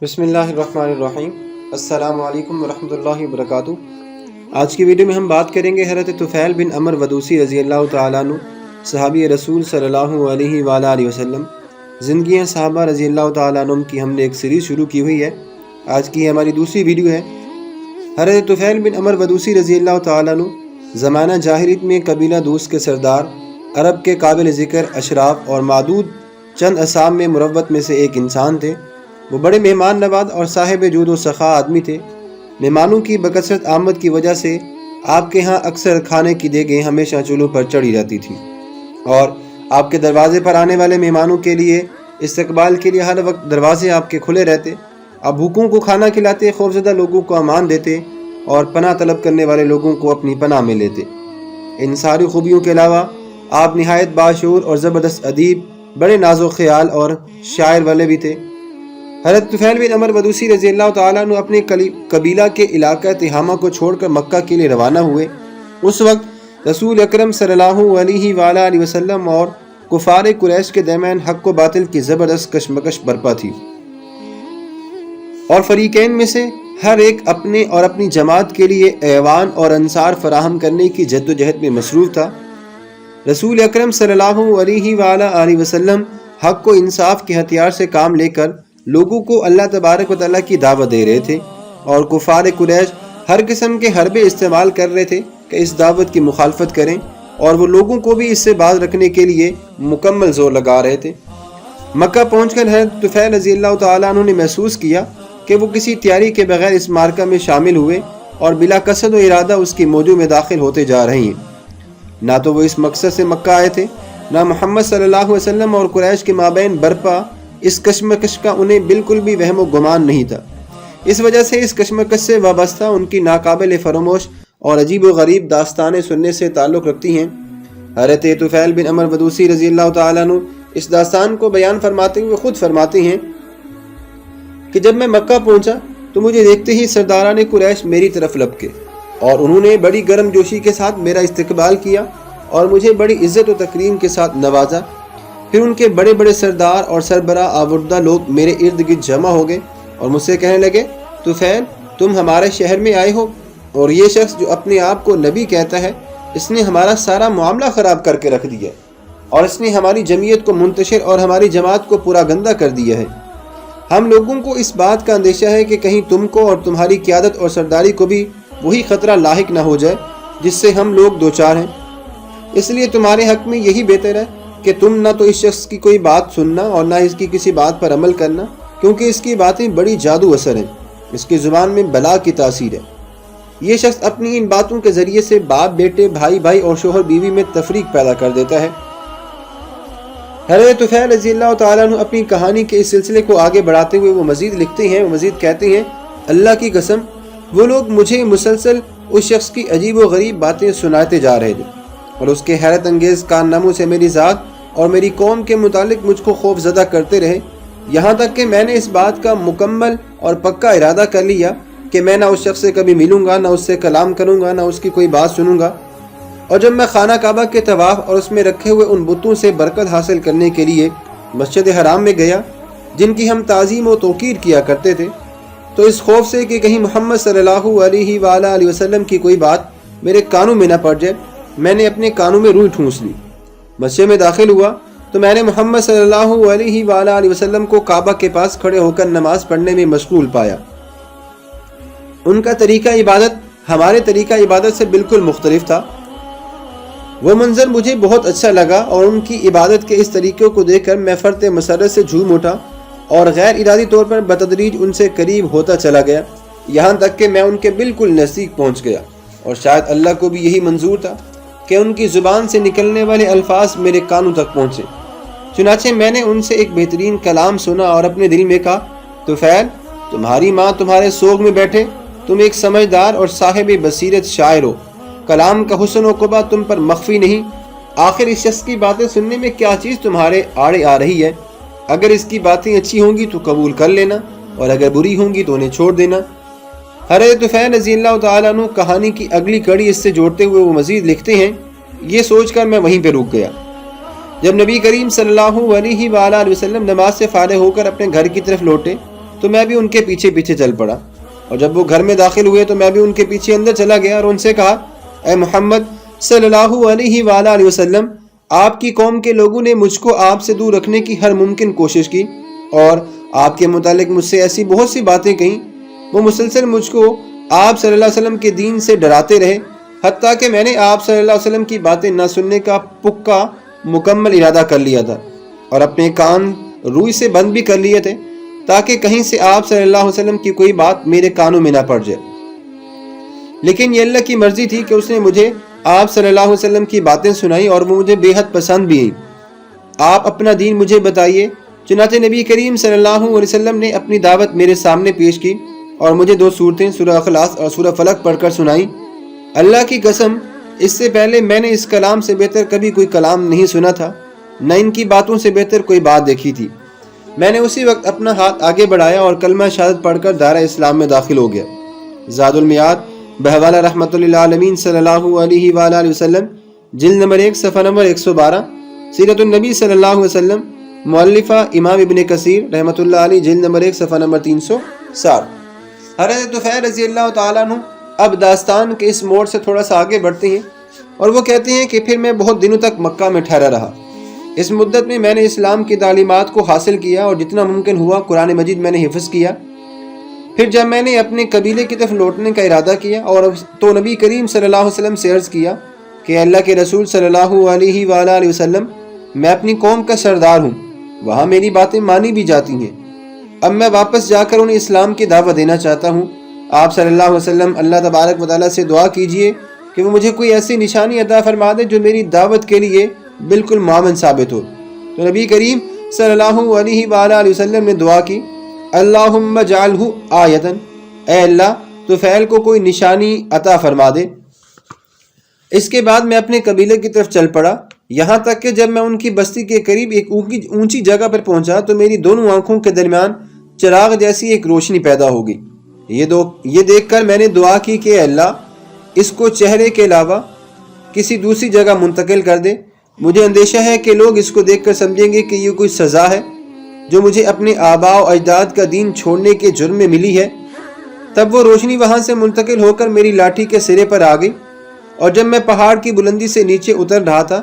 بسم اللہ الرحمن الرحیم۔ السلام علیکم ورحمۃ اللہ وبرکاتہ۔ آج کی ویڈیو میں ہم بات کریں گے حضرت طفیل بن عمر ودوسی رضی اللہ تعالیٰ عنہ، صحابی رسول صلی اللہ علیہ وآلہ وسلم، زندگیاں صحابہ رضی اللہ تعالیٰ عنہ کی ہم نے ایک سیریز شروع کی ہوئی ہے۔ آج کی ہماری دوسری ویڈیو ہے۔ حضرت طفیل بن عمر ودوسی رضی اللہ تعالیٰ عنہ زمانہ جاہلیت میں قبیلہ دوس کے سردار، عرب کے قابل ذکر اشراف اور معدود چند اصحاب میں مروت میں سے ایک انسان تھے۔ وہ بڑے مہمان نواز اور صاحب جود و سخا آدمی تھے۔ مہمانوں کی بکثرت آمد کی وجہ سے آپ کے ہاں اکثر کھانے کی دیگیں ہمیشہ چولہوں پر چڑھی رہتی تھیں، اور آپ کے دروازے پر آنے والے مہمانوں کے لیے استقبال کے لیے ہر وقت دروازے آپ کے کھلے رہتے۔ آپ بھوکوں کو کھانا کھلاتے، خوفزدہ لوگوں کو امان دیتے اور پناہ طلب کرنے والے لوگوں کو اپنی پناہ میں لیتے۔ ان ساری خوبیوں کے علاوہ آپ نہایت باشعور اور زبردست ادیب، بڑے ناز و خیال اور شاعر والے بھی تھے۔ حضرت طفیل بن عمر ودوسی رضی اللہ تعالیٰ عنہ اپنے قبیلہ کے علاقہ تہامہ کو چھوڑ کر مکہ کے لیے روانہ ہوئے۔ اس وقت رسول اکرم صلی اللہ علیہ وآلہ وسلم اور کفار قریش کے درمیان حق و باطل کی زبردست کشمکش برپا تھی، اور فریقین میں سے ہر ایک اپنے اور اپنی جماعت کے لیے ایوان اور انصار فراہم کرنے کی جد و جہد میں مصروف تھا۔ رسول اکرم صلی اللہ علیہ وآلہ وسلم حق و انصاف کے ہتھیار سے کام لے کر لوگوں کو اللہ تبارک و تعالیٰ کی دعوت دے رہے تھے، اور کفار قریش ہر قسم کے حربے استعمال کر رہے تھے کہ اس دعوت کی مخالفت کریں، اور وہ لوگوں کو بھی اس سے باز رکھنے کے لیے مکمل زور لگا رہے تھے۔ مکہ پہنچ کر حضرت طفیل رضی اللہ تعالیٰ عنہ نے محسوس کیا کہ وہ کسی تیاری کے بغیر اس معرکہ میں شامل ہوئے اور بلا قصد و ارادہ اس کی موجوں میں داخل ہوتے جا رہے ہیں۔ نہ تو وہ اس مقصد سے مکہ آئے تھے، نہ محمد صلی اللہ علیہ وسلم اور قریش کے مابین برپا اس کشمکش کا انہیں بالکل بھی وہم و گمان نہیں تھا۔ اس وجہ سے اس کشمکش سے وابستہ ان کی ناقابل فراموش اور عجیب و غریب داستانیں سننے سے تعلق رکھتی ہیں۔ حضرت طفیل بن عمر ودوسی رضی اللہ تعالیٰ عنہ اس داستان کو بیان فرماتے ہوئے خود فرماتے ہیں کہ جب میں مکہ پہنچا تو مجھے دیکھتے ہی سرداران قریش میری طرف لپکے، اور انہوں نے بڑی گرم جوشی کے ساتھ میرا استقبال کیا اور مجھے بڑی عزت و تکریم کے ساتھ نوازا۔ پھر ان کے بڑے بڑے سردار اور سربراہ آوردہ لوگ میرے ارد گرد جمع ہو گئے اور مجھ سے کہنے لگے، طفیل تم ہمارے شہر میں آئے ہو، اور یہ شخص جو اپنے آپ کو نبی کہتا ہے، اس نے ہمارا سارا معاملہ خراب کر کے رکھ دیا، اور اس نے ہماری جمعیت کو منتشر اور ہماری جماعت کو پورا گندہ کر دیا ہے۔ ہم لوگوں کو اس بات کا اندیشہ ہے کہ کہیں تم کو اور تمہاری قیادت اور سرداری کو بھی وہی خطرہ لاحق نہ ہو جائے جس سے ہم لوگ دوچار ہیں۔ اس لیے تمہارے حق میں یہی بہتر ہے کہ تم نہ تو اس شخص کی کوئی بات سننا اور نہ اس کی کسی بات پر عمل کرنا، کیونکہ اس کی باتیں بڑی جادو اثر ہیں، اس کی زبان میں بلا کی تاثیر ہے۔ یہ شخص اپنی ان باتوں کے ذریعے سے باپ بیٹے، بھائی بھائی اور شوہر بیوی میں تفریق پیدا کر دیتا ہے۔ حضرت طفیل رضی اللہ تعالیٰ عنہ اپنی کہانی کے اس سلسلے کو آگے بڑھاتے ہوئے وہ مزید لکھتے ہیں، وہ مزید کہتے ہیں، اللہ کی قسم وہ لوگ مجھے مسلسل اس شخص کی عجیب و غریب باتیں سناتے جا رہے تھے، اور اس کے حیرت انگیز کارناموں سے میری ذات اور میری قوم کے متعلق مجھ کو خوف زدہ کرتے رہے، یہاں تک کہ میں نے اس بات کا مکمل اور پکا ارادہ کر لیا کہ میں نہ اس شخص سے کبھی ملوں گا، نہ اس سے کلام کروں گا، نہ اس کی کوئی بات سنوں گا۔ اور جب میں خانہ کعبہ کے طواف اور اس میں رکھے ہوئے ان بتوں سے برکت حاصل کرنے کے لیے مسجد حرام میں گیا، جن کی ہم تعظیم و توقیر کیا کرتے تھے، تو اس خوف سے کہ کہیں محمد صلی اللہ علیہ وآلہ وسلم کی کوئی بات میرے کانوں میں نہ پڑ جائے، میں نے اپنے کانوں میں روئی ٹھونس لی۔ مسجد میں داخل ہوا تو میں نے محمد صلی اللہ علیہ وآلہ وسلم کو کعبہ کے پاس کھڑے ہو کر نماز پڑھنے میں مشغول پایا۔ ان کا طریقہ عبادت ہمارے طریقہ عبادت سے بالکل مختلف تھا۔ وہ منظر مجھے بہت اچھا لگا، اور ان کی عبادت کے اس طریقے کو دیکھ کر میں فرط مسرت سے جھوم اٹھا اور غیر ارادی طور پر بتدریج ان سے قریب ہوتا چلا گیا، یہاں تک کہ میں ان کے بالکل نزدیک پہنچ گیا، اور شاید اللہ کو بھی یہی منظور تھا کہ ان کی زبان سے نکلنے والے الفاظ میرے کانوں تک پہنچے۔ چنانچہ میں نے ان سے ایک بہترین کلام سنا اور اپنے دل میں کہا، طفیل تمہاری ماں تمہارے سوگ میں بیٹھے، تم ایک سمجھدار اور صاحب بصیرت شاعر ہو، کلام کا حسن و قبا تم پر مخفی نہیں، آخر اس شخص کی باتیں سننے میں کیا چیز تمہارے آڑے آ رہی ہے؟ اگر اس کی باتیں اچھی ہوں گی تو قبول کر لینا، اور اگر بری ہوں گی تو انہیں چھوڑ دینا۔ حضرت طفیل رضی اللہ تعالیٰ عنہ کہانی کی اگلی کڑی اس سے جوڑتے ہوئے وہ مزید لکھتے ہیں، یہ سوچ کر میں وہیں پہ رک گیا۔ جب نبی کریم صلی اللہ علیہ وآلہ وسلم نماز سے فارغ ہو کر اپنے گھر کی طرف لوٹے تو میں بھی ان کے پیچھے پیچھے چل پڑا، اور جب وہ گھر میں داخل ہوئے تو میں بھی ان کے پیچھے اندر چلا گیا اور ان سے کہا، اے محمد صلی اللہ علیہ وآلہ وسلم، آپ کی قوم کے لوگوں نے مجھ کو آپ سے دور رکھنے کی ہر ممکن کوشش کی اور آپ کے متعلق مجھ سے ایسی بہت سی باتیں کہیں۔ وہ مسلسل مجھ کو آپ صلی اللہ علیہ وسلم کے دین سے ڈراتے رہے، حتیٰ کہ میں نے آپ صلی اللہ علیہ وسلم کی باتیں نہ سننے کا پکا مکمل ارادہ کر لیا تھا اور اپنے کان روئی سے بند بھی کر لیے تھے تاکہ کہیں سے آپ صلی اللہ علیہ وسلم کی کوئی بات میرے کانوں میں نہ پڑ جائے۔ لیکن یہ اللہ کی مرضی تھی کہ اس نے مجھے آپ صلی اللہ علیہ وسلم کی باتیں سنائی اور وہ مجھے بے حد پسند بھی آئیں۔ آپ اپنا دین مجھے بتائیے۔ چنانچہ نبی کریم صلی اللہ علیہ وسلم نے اپنی دعوت میرے سامنے پیش کی اور مجھے 2 صورتیں سورہ اخلاص اور سورہ فلق پڑھ کر سنائیں۔ اللہ کی قسم، اس سے پہلے میں نے اس کلام سے بہتر کبھی کوئی کلام نہیں سنا تھا، نہ ان کی باتوں سے بہتر کوئی بات دیکھی تھی۔ میں نے اسی وقت اپنا ہاتھ آگے بڑھایا اور کلمہ شہادت پڑھ کر دائرہ اسلام میں داخل ہو گیا۔ زاد المیعاد بحوالہ رحمۃ للعالمین صلی اللہ علیہ وآلہ وسلم، جلد نمبر 1 صفحہ نمبر 112، سیرت النبی صلی اللہ علیہ وسلم، مؤلفہ امام ابن کثیر رحمۃ اللہ علیہ، جلد نمبر 1 صفحہ نمبر 360۔ حضرت طفیل رضی اللہ تعالیٰ عنہ اب داستان کے اس موڑ سے تھوڑا سا آگے بڑھتے ہیں اور وہ کہتے ہیں کہ پھر میں بہت دنوں تک مکہ میں ٹھہرا رہا۔ اس مدت میں نے اسلام کی تعلیمات کو حاصل کیا اور جتنا ممکن ہوا قرآن مجید میں نے حفظ کیا۔ پھر جب میں نے اپنے قبیلے کی طرف لوٹنے کا ارادہ کیا اور تو نبی کریم صلی اللہ علیہ وسلم سے عرض کیا کہ اللہ کے رسول صلی اللہ علیہ وآلہ وسلم، میں اپنی قوم کا سردار ہوں، وہاں میری باتیں مانی بھی جاتی ہیں، اب میں واپس جا کر انہیں اسلام کی دعوت دینا چاہتا ہوں۔ آپ صلی اللہ علیہ وسلم اللہ تبارک و تعالیٰ سے دعا کیجئے کہ وہ مجھے کوئی ایسی نشانی عطا فرما دے جو میری دعوت کے لیے بالکل معاون ثابت ہو۔ تو نبی کریم صلی اللہ علیہ وآلہ وسلم نے دعا کی، اللہم اجعلہ آیتن، اے اللہ طفیل کو کوئی نشانی عطا فرما دے۔ اس کے بعد میں اپنے قبیلے کی طرف چل پڑا، یہاں تک کہ جب میں ان کی بستی کے قریب ایک اونچی جگہ پر پہنچا تو میری دونوں آنکھوں کے درمیان چراغ جیسی ایک روشنی پیدا ہو گئی۔ یہ دیکھ کر میں نے دعا کی کہ اے اللہ اس کو چہرے کے علاوہ کسی دوسری جگہ منتقل کر دے، مجھے اندیشہ ہے کہ لوگ اس کو دیکھ کر سمجھیں گے کہ یہ کوئی سزا ہے جو مجھے اپنے آباء و اجداد کا دین چھوڑنے کے جرم میں ملی ہے۔ تب وہ روشنی وہاں سے منتقل ہو کر میری لاٹھی کے سرے پر آ گئی، اور جب میں پہاڑ کی بلندی سے نیچے اتر رہا تھا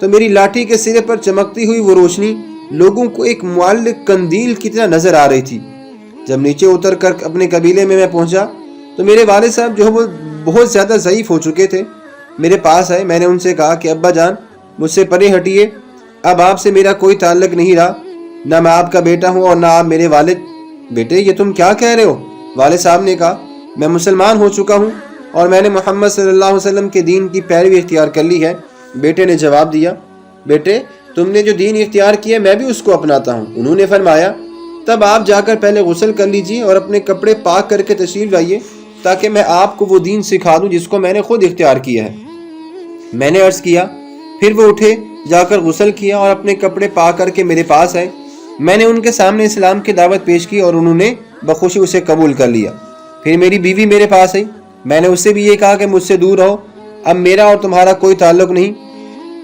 تو میری لاٹھی کے سرے پر چمکتی ہوئی وہ روشنی لوگوں کو ایک معلق قندیل کی طرح نظر آ رہی تھی۔ جب نیچے اتر کر اپنے قبیلے میں پہنچا تو میرے والد صاحب جو وہ بہت زیادہ ضعیف ہو چکے تھے میرے پاس آئے۔ میں نے ان سے کہا کہ ابا جان مجھ سے پرے ہٹیے، اب آپ سے میرا کوئی تعلق نہیں رہا، نہ میں آپ کا بیٹا ہوں اور نہ آپ میرے والد۔ بیٹے یہ تم کیا کہہ رہے ہو؟ والد صاحب نے کہا میں مسلمان ہو چکا ہوں اور میں نے محمد صلی اللہ علیہ وسلم کے دین کی پیروی اختیار کر لی ہے۔ بیٹے نے جواب دیا، بیٹے تم نے جو دین اختیار کیا میں بھی اس کو اپناتا ہوں۔ انہوں نے فرمایا تب آپ جا کر پہلے غسل کر لیجئے اور اپنے کپڑے پاک کر کے تشریف لائیے تاکہ میں آپ کو وہ دین سکھا دوں جس کو میں نے خود اختیار کیا ہے۔ میں نے عرض کیا، پھر وہ اٹھے، جا کر غسل کیا اور اپنے کپڑے پاک کر کے میرے پاس آئے۔ میں نے ان کے سامنے اسلام کی دعوت پیش کی اور انہوں نے بخوشی اسے قبول کر لیا۔ پھر میری بیوی میرے پاس آئی، میں نے اس سے بھی یہ کہا کہ مجھ سے دور رہو، اب میرا اور تمہارا کوئی تعلق نہیں،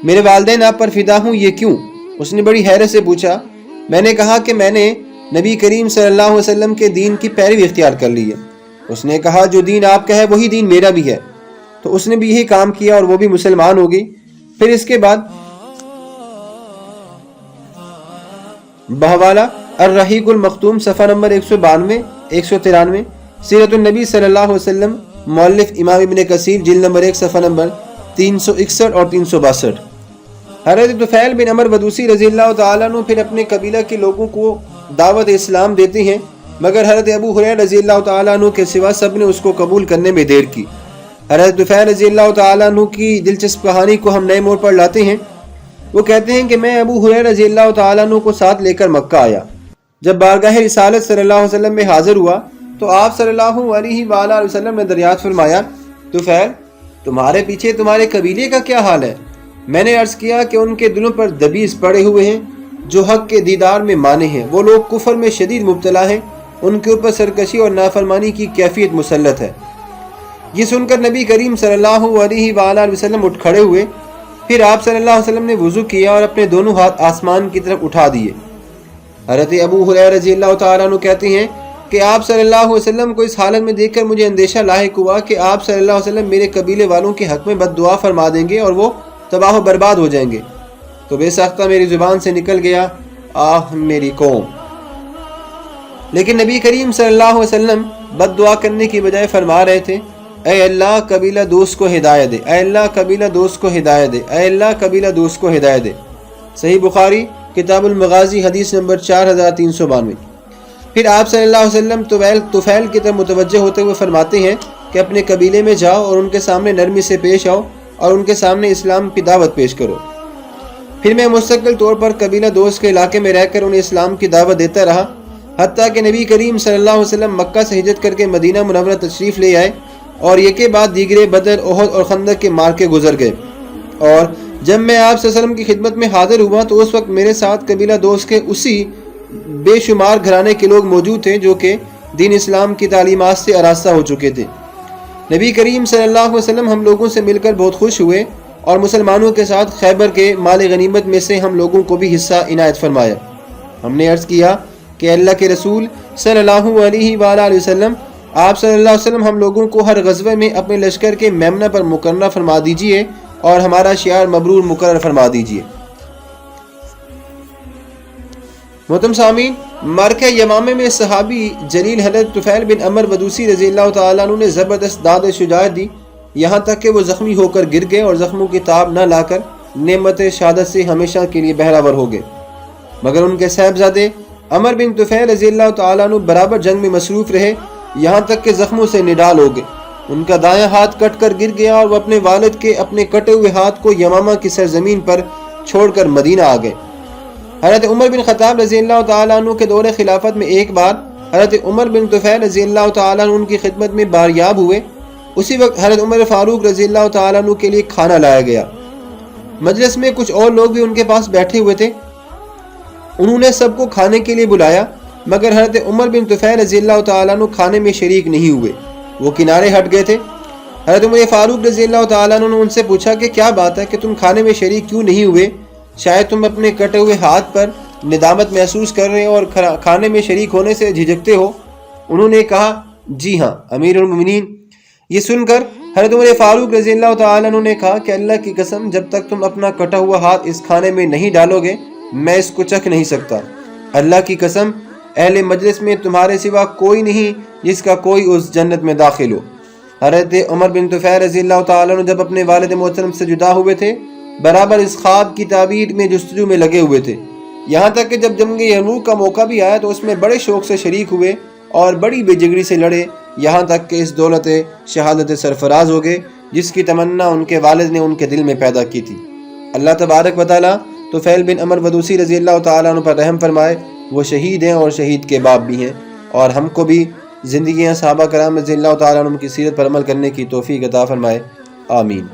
میرے والدین آپ پر فدا ہوں، یہ کیوں؟ اس نے بڑی حیرت سے پوچھا۔ میں نے کہا کہ میں نے نبی کریم صلی اللہ علیہ وسلم کے دین کی پیروی اختیار کر لی ہے۔ اس نے کہا جو دین آپ کا ہے وہی دین میرا بھی ہے۔ تو اس نے بھی یہی کام کیا اور وہ بھی مسلمان ہو گئی۔ پھر اس کے بعد بحوالہ الرحیق المختوم صفحہ نمبر 192 193، سیرت النبی صلی اللہ علیہ وسلم، مؤلف امام ابن کثیر، جلد نمبر 1 صفحہ نمبر 361 اور 362۔ حضرت طفیل بن عمر ودوسی رضی اللہ تعالیٰ عنہ پھر اپنے قبیلہ کے لوگوں کو دعوت اسلام دیتے ہیں، مگر حضرت ابو ہریرہ رضی اللہ تعالیٰ عنہ کے سوا سب نے اس کو قبول کرنے میں دیر کی۔ حضرت طفیل رضی اللہ تعالیٰ عنہ کی دلچسپ کہانی کو ہم نئے موڑ پر لاتے ہیں۔ وہ کہتے ہیں کہ میں ابو ہریرہ رضی اللہ تعالیٰ عنہ کو ساتھ لے کر مکہ آیا۔ جب بارگاہ رسالت صلی اللہ علیہ وسلم میں حاضر ہوا تو آپ صلی اللہ علیہ وآلہ وسلم نے دریافت فرمایا، طفیل تمہارے پیچھے تمہارے قبیلے کا کیا حال ہے؟ میں نے عرض کیا کہ ان کے دلوں پر دبیز پڑے ہوئے ہیں جو حق کے دیدار میں مانے ہیں، وہ لوگ کفر میں شدید مبتلا ہیں، ان کے اوپر سرکشی اور نافرمانی کی کیفیت مسلط ہے۔ یہ سن کر نبی کریم صلی اللہ علیہ وآلہ وسلم اٹھ کھڑے ہوئے، پھر آپ صلی اللہ علیہ وسلم نے وضو کیا اور اپنے دونوں ہاتھ آسمان کی طرف اٹھا دیے۔ حضرت ابو ہریرہ رضی اللہ تعالیٰ عنہ کہتے ہیں کہ آپ صلی اللہ علیہ وسلم کو اس حالت میں دیکھ کر مجھے اندیشہ لاحق ہوا کہ آپ صلی اللہ علیہ وسلم میرے قبیلے والوں کے حق میں بد دعا فرما دیں گے اور وہ تباہ و برباد ہو جائیں گے۔ تو بے ساختہ میری زبان سے نکل گیا، آہ میری قوم۔ لیکن نبی کریم صلی اللہ علیہ وسلم بد دعا کرنے کی بجائے فرما رہے تھے، اے اللہ قبیلہ دوست کو ہدایت دے، اے اللہ قبیلہ دوست کو ہدایت دے، اے اللہ قبیلہ دوست کو ہدایت دے۔ صحیح بخاری کتاب المغازی حدیث نمبر 4392۔ پھر آپ صلی اللہ علیہ وسلم طفیل کی طرف متوجہ ہوتے ہوئے فرماتے ہیں کہ اپنے قبیلے میں جاؤ اور ان کے سامنے نرمی سے پیش آؤ اور ان کے سامنے اسلام کی دعوت پیش کرو۔ پھر میں مستقل طور پر قبیلہ دوست کے علاقے میں رہ کر انہیں اسلام کی دعوت دیتا رہا، حتیٰ کہ نبی کریم صلی اللہ علیہ وسلم مکہ سے ہجرت کر کے مدینہ منورہ تشریف لے آئے اور یکے بعد دیگرے بدر، احد اور خندق کے مارکے گزر گئے۔ اور جب میں آپ صلی اللہ علیہ وسلم کی خدمت میں حاضر ہوا تو اس وقت میرے ساتھ قبیلہ دوست کے اسی بے شمار گھرانے کے لوگ موجود تھے جو کہ دین اسلام کی تعلیمات سے آراستہ ہو چکے تھے۔ نبی کریم صلی اللہ علیہ وسلم ہم لوگوں سے مل کر بہت خوش ہوئے اور مسلمانوں کے ساتھ خیبر کے مال غنیمت میں سے ہم لوگوں کو بھی حصہ عنایت فرمایا۔ ہم نے عرض کیا کہ اللہ کے رسول صلی اللہ علیہ وآلہ وسلم، آپ صلی اللہ علیہ وسلم ہم لوگوں کو ہر غزوے میں اپنے لشکر کے میمنہ پر مقررہ فرما دیجئے اور ہمارا شعار مبرور مقرر فرما دیجئے۔ محترم سامعین، معرکہ یمامہ میں صحابی جلیل حضرت طفیل بن عمر ودوسی رضی اللہ تعالیٰ عنہ نے زبردست داد شجاعت دی، یہاں تک کہ وہ زخمی ہو کر گر گئے اور زخموں کی تاب نہ لا کر نعمت شہادت سے ہمیشہ کے لیے بہرہور ہو گئے۔ مگر ان کے صاحبزادے عمر بن طفیل رضی اللہ تعالیٰ عنہ برابر جنگ میں مصروف رہے، یہاں تک کہ زخموں سے نڈال ہو گئے۔ ان کا دایاں ہاتھ کٹ کر گر گیا اور وہ اپنے والد کے اپنے کٹے ہوئے ہاتھ کو یمامہ کی سرزمین پر چھوڑ کر مدینہ آ گئے۔ حضرت عمر بن خطاب رضی اللہ تعالیٰ عنہ کے دور خلافت میں ایک بار حضرت عمر بن طفیل رضی اللہ تعالیٰ عنہ ان کی خدمت میں باریاب ہوئے۔ اسی وقت حضرت عمر فاروق رضی اللہ تعالیٰ عنہ کے لیے کھانا لایا گیا۔ مجلس میں کچھ اور لوگ بھی ان کے پاس بیٹھے ہوئے تھے، انہوں نے سب کو کھانے کے لیے بلایا، مگر حضرت عمر بن طفیل رضی اللہ تعالیٰ عنہ کھانے میں شریک نہیں ہوئے، وہ کنارے ہٹ گئے تھے۔ حضرت عمر فاروق رضی اللہ تعالیٰ عنہ نے ان سے پوچھا کہ کیا بات ہے کہ تم کھانے میں شریک کیوں نہیں ہوئے؟ شاید تم اپنے کٹے ہوئے ہاتھ پر ندامت محسوس کر رہے ہو اور کھانے میں شریک ہونے سے جھجکتے ہو۔ انہوں نے کہا، جی ہاں امیر المومنین۔ یہ سن کر حضرت عمر فاروق رضی اللہ تعالیٰ عنہ نے کہا کہ اللہ کی قسم جب تک تم اپنا کٹا ہوا ہاتھ اس کھانے میں نہیں ڈالو گے میں اس کو چکھ نہیں سکتا۔ اللہ کی قسم اہل مجلس میں تمہارے سوا کوئی نہیں جس کا کوئی اس جنت میں داخل ہو۔ حضرت عمر بن طفیل رضی اللہ تعالیٰ عنہ جب اپنے والد محترم سے جدا ہوئے تھے برابر اس خواب کی تعبیر میں جستجو میں لگے ہوئے تھے، یہاں تک کہ جب جنگ یرموک کا موقع بھی آیا تو اس میں بڑے شوق سے شریک ہوئے اور بڑی بے جگری سے لڑے، یہاں تک کہ اس دولت شہادت سرفراز ہو گئے جس کی تمنا ان کے والد نے ان کے دل میں پیدا کی تھی۔ اللہ تبارک و تعالیٰ طفیل بن عمر ودوسی رضی اللہ تعالیٰ عنہ پر رحم فرمائے، وہ شہید ہیں اور شہید کے باپ بھی ہیں، اور ہم کو بھی زندگیاں صحابہ کرام رضی اللہ تعالیٰ عنہ کی سیرت پر عمل کرنے کی توفیق عطا فرمائے، آمین۔